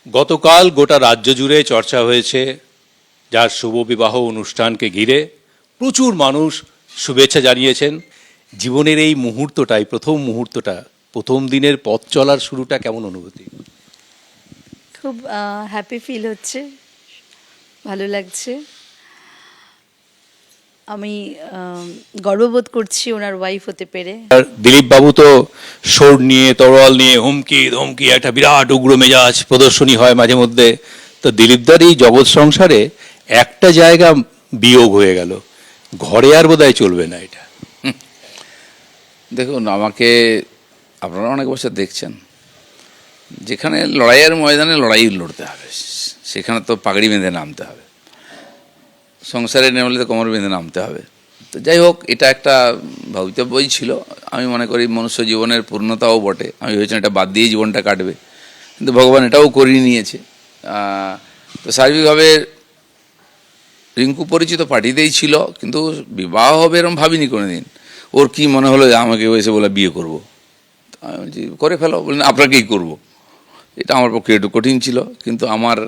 গতকাল গোটা রাজ্য জুড়ে চর্চা হয়েছে যার শুভ বিবাহ অনুষ্ঠানকে ঘিরে প্রচুর মানুষ শুভেচ্ছা জানিয়েছেন। জীবনের এই মুহূর্তটাই প্রথম মুহূর্তটা, প্রথম দিনের পথ চলার শুরুটা কেমন অনুভূতি? খুব হ্যাপি ফিল হচ্ছে, ভালো লাগছে। আমি গর্ববোধ করছি ওনার ওয়াইফ হতে পেরে। আর দিলীপ বাবু তো সোর নিয়ে তরোয়াল নিয়ে হুমকি ধমকি একটা বিরাট উগ্র মেজাজ প্রদর্শনী হয় মাঝে মধ্যে। তো দিলীপদার এই জগৎ সংসারে একটা জায়গা বিয়োগ হয়ে গেল, ঘরে আর বোধহয় চলবে না এটা। দেখুন, আমাকে আপনারা অনেক বছর দেখছেন, যেখানে লড়াইয়ের ময়দানে লড়াই লড়তে হবে, সেখানে তো পাগড়ি বেঁধে নামতে হবে, সংসারে নেমলে তো কোমর বেঁধে নামতে হবে। তো যাই হোক, এটা একটা ভবিতব্যই ছিল। আমি মনে করি মনুষ্য জীবনের পূর্ণতাও বটে। আমি ভেবেছিলাম এটা বাদ দিয়ে জীবনটা কাটবে, কিন্তু ভগবান এটাও করিয়ে নিয়েছে। তো স্বাভাবিকভাবে রিঙ্কু পরিচিত পার্টিতেই ছিল, কিন্তু বিবাহ হবে এরকম ভাবিনি কোনো দিন। ওর কি মনে হলো যে আমাকে এসে বলে বিয়ে করবো, আমি বলছি করে ফেলো, বললেন আপনাকেই করবো। এটা আমার পক্ষে একটু কঠিন ছিল, কিন্তু আমার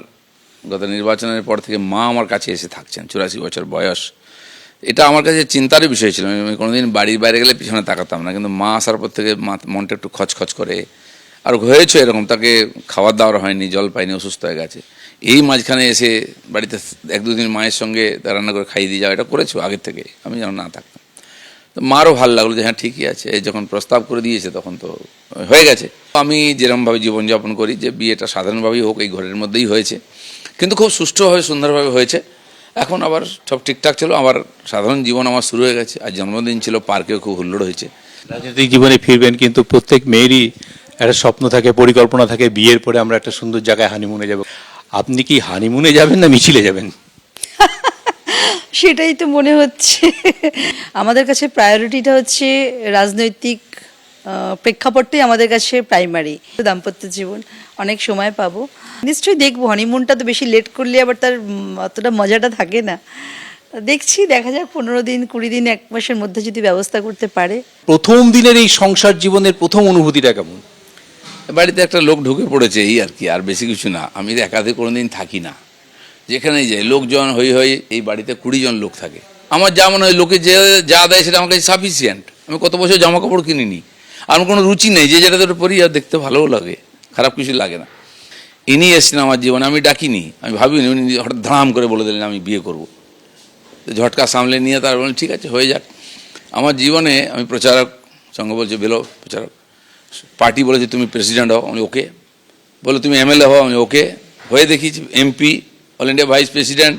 গত নির্বাচনের পর থেকে মা আমার কাছে এসে থাকছেন, 84 বছর বয়স। এটা আমার কাছে চিন্তারই বিষয় ছিল। আমি কোনোদিন বাড়ির বাইরে গেলে পিছনে তাকাতাম না, কিন্তু মা আসার পর থেকে মনটা একটু খচখচ করে। আর হয়েছে এরকম, তাকে খাবার দাওয়ার হয়নি, জল পায়নি, অসুস্থ হয়ে গেছে। এই মাঝখানে এসে বাড়িতে 1-2 দিন মায়ের সঙ্গে রান্না করে খাইয়ে দিয়ে যাওয়া, এটা করেছো আগের থেকে, আমি যেন না থাকতাম। তো মারও ভালো লাগলো যে হ্যাঁ ঠিকই আছে, যখন প্রস্তাব করে দিয়েছে তখন তো হয়ে গেছে। আমি যেরকমভাবে জীবনযাপন করি, যে বিয়েটা সাধারণভাবেই হোক, এই ঘরের মধ্যেই হয়েছে, কিন্তু খুব সুষ্ঠুভাবে সুন্দরভাবে হয়েছে। এখন আবার সব ঠিকঠাক ছিল, আবার সাধারণ জীবন আমার শুরু হয়ে গেছে। আর জন্মদিন ছিল, পার্কেও খুব হুল্লোড় হয়েছে। রাজনৈতিক জীবনে ফিরবেন, কিন্তু প্রত্যেক মেয়েরই একটা স্বপ্ন থাকে, পরিকল্পনা থাকে, বিয়ের পরে আমরা একটা সুন্দর জায়গায় হানিমুনে যাব। আপনি কি হানিমুনে যাবেন না মিছিলে যাবেন? সেটাই তো মনে হচ্ছে। আমাদের কাছে প্রায়োরিটিটা হচ্ছে রাজনৈতিক প্রেক্ষাপটটাই আমাদের কাছে প্রাইমারি। দাম্পত্য জীবন অনেক সময় পাবো, নিশ্চয়ই দেখবো। হানিমুনটা তো বেশি লেট করলে আবার তার অতটা মজাটা থাকে না। দেখছি, দেখা যাক 15 দিন 20 দিন 1 মাসের মধ্যে যদি ব্যবস্থা করতে পারে। প্রথম দিনের এই সংসার জীবনের প্রথম অনুভূতিটা কেমন? বাড়িতে একটা লোক ঢুকে পড়েছে, এই আর কি, আর বেশি কিছু না। আমি একাতে কোনোদিন থাকি না, যেখানেই যাই লোকজন হই হই। এই বাড়িতে 20 জন লোক থাকে। আমার যা মনে হয় লোকে যে যা দেয় সেটা আমার কাছে সাফিসিয়েন্ট। আমি কত বছর জামা কাপড় কিনিনি, আমার কোনো রুচি নেই, যে যেটা তোর পরি আর দেখতে ভালোও লাগে, খারাপ কিছু লাগে না। ইনি এসছেন আমার জীবনে, আমি ডাকিনি, আমি ভাবিনি, উনি হঠাৎ ধাম করে বলে দিলেন আমি বিয়ে করবো। ঝটকা সামলে নিয়ে তার বললেন ঠিক আছে, হয়ে যাক। আমার জীবনে আমি প্রচারক, সঙ্গ বলছে বেলো প্রচারক, পার্টি বলেছে তুমি প্রেসিডেন্ট হও, আমি ওকে। বলে তুমি এমএলএ হও, আমি ওকে। হয়ে দেখিয়েছি, MP, all India vice president.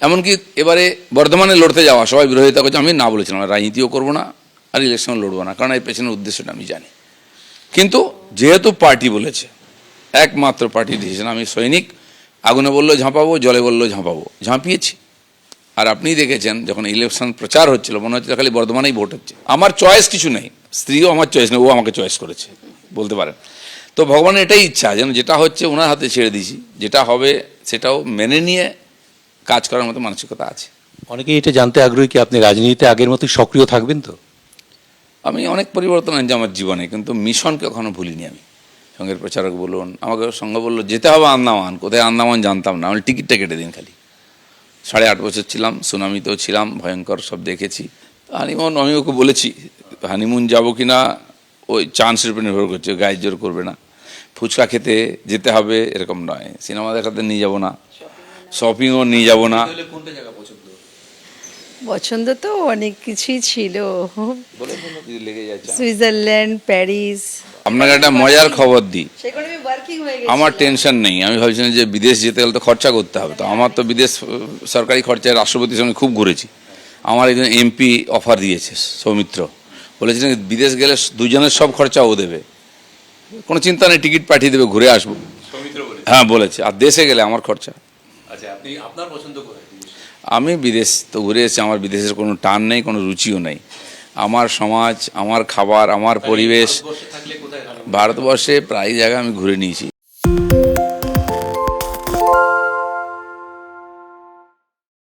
এমনকি এবারে বর্ধমানে লড়তে যাওয়া, সবাই বিরোধিতা করছে, আমি না বলেছিলাম রাজনীতিও করবো না আর ইলেকশন লড়বো না, কারণ এর পেছনের উদ্দেশ্যটা আমি জানি। কিন্তু যেহেতু পার্টি বলেছে, একমাত্র পার্টি ডিসিশন, আমি সৈনিক। আগুনে বললো ঝাঁপাবো, জলে বললো ঝাঁপাবো, ঝাঁপিয়েছি। আর আপনি দেখেছেন যখন ইলেকশন প্রচার হচ্ছিল, মনে হচ্ছে খালি বর্ধমানেই ভোট হচ্ছে। আমার চয়েস কিছু নেই, স্ত্রীও আমার চয়েস নেই, ও আমাকে চয়েস করেছে বলতে পারেন। তো ভগবানের এটাই ইচ্ছা, যেন যেটা হচ্ছে ওনার হাতে ছেড়ে দিয়েছি, যেটা হবে সেটাও মেনে নিয়ে কাজ করার মতো মানসিকতা আছে। অনেকেই এটা জানতে আগ্রহী কি আপনি রাজনীতিতে আগের মতো সক্রিয় থাকবেন তো? আমি অনেক পরিবর্তন আনছি আমার জীবনে, কিন্তু মিশনকে কখনো ভুলিনি আমি। সঙ্গের প্রচারক বলুন, আমাকে সঙ্গে বললো যেতে হবে আন্দামান, কোথায় আন্দামান জানতাম না, আমি টিকিটটা কেটে দিন খালি। 8.5 বছর ছিলাম, সুনামিতেও ছিলাম, ভয়ঙ্কর সব দেখেছি। হানিমুন আমি ওকে বলেছি, হানিমুন যাবো কি না ওই চান্সের উপর নির্ভর করছে, গায়ে জোর করবে না। ফুচকা খেতে যেতে হবে এরকম নয়, সিনেমা দেখাতে নিয়ে যাব না, শপিংও নিয়ে যাব না। পছন্দ তো অনেক কিছুই ছিল, লেগে যাচ্ছে। Switzerland, Paris. আপনাকে একটা মজার খবর দিই, সেখানে আমি ওয়ার্কিং হয়ে গেছি। আমার টেনশন নেই। আমি ভাবছিলাম যে বিদেশ যেতে গেলে তো খরচা করতে হবে, তো আমার তো বিদেশ সরকারি খরচায় রাষ্ট্রপতির সঙ্গে খুব ঘুরেছি। আমার একজন এমপি অফার দিয়েছে, সৌমিত্র, বলেছিলেন বিদেশ গেলে দুজনের সব খরচা ও দেবে, কোনো চিন্তা নেই, টিকিট পাঠিয়ে দেবে, ঘুরে আসবো। হ্যাঁ বলেছে, আর দেশে গেলে আমার খরচা। আচ্ছা, আপনি আপনার পছন্দ করেন? আমি বিদেশ তো ঘুরে এসেছি, আমার বিদেশের কোনো টান নেই, কোনো রুচিও নেই। আমার সমাজ, আমার খাবার, আমার পরিবেশ, ভারতবর্ষে প্রায় জায়গা আমি ঘুরে নিয়েছি।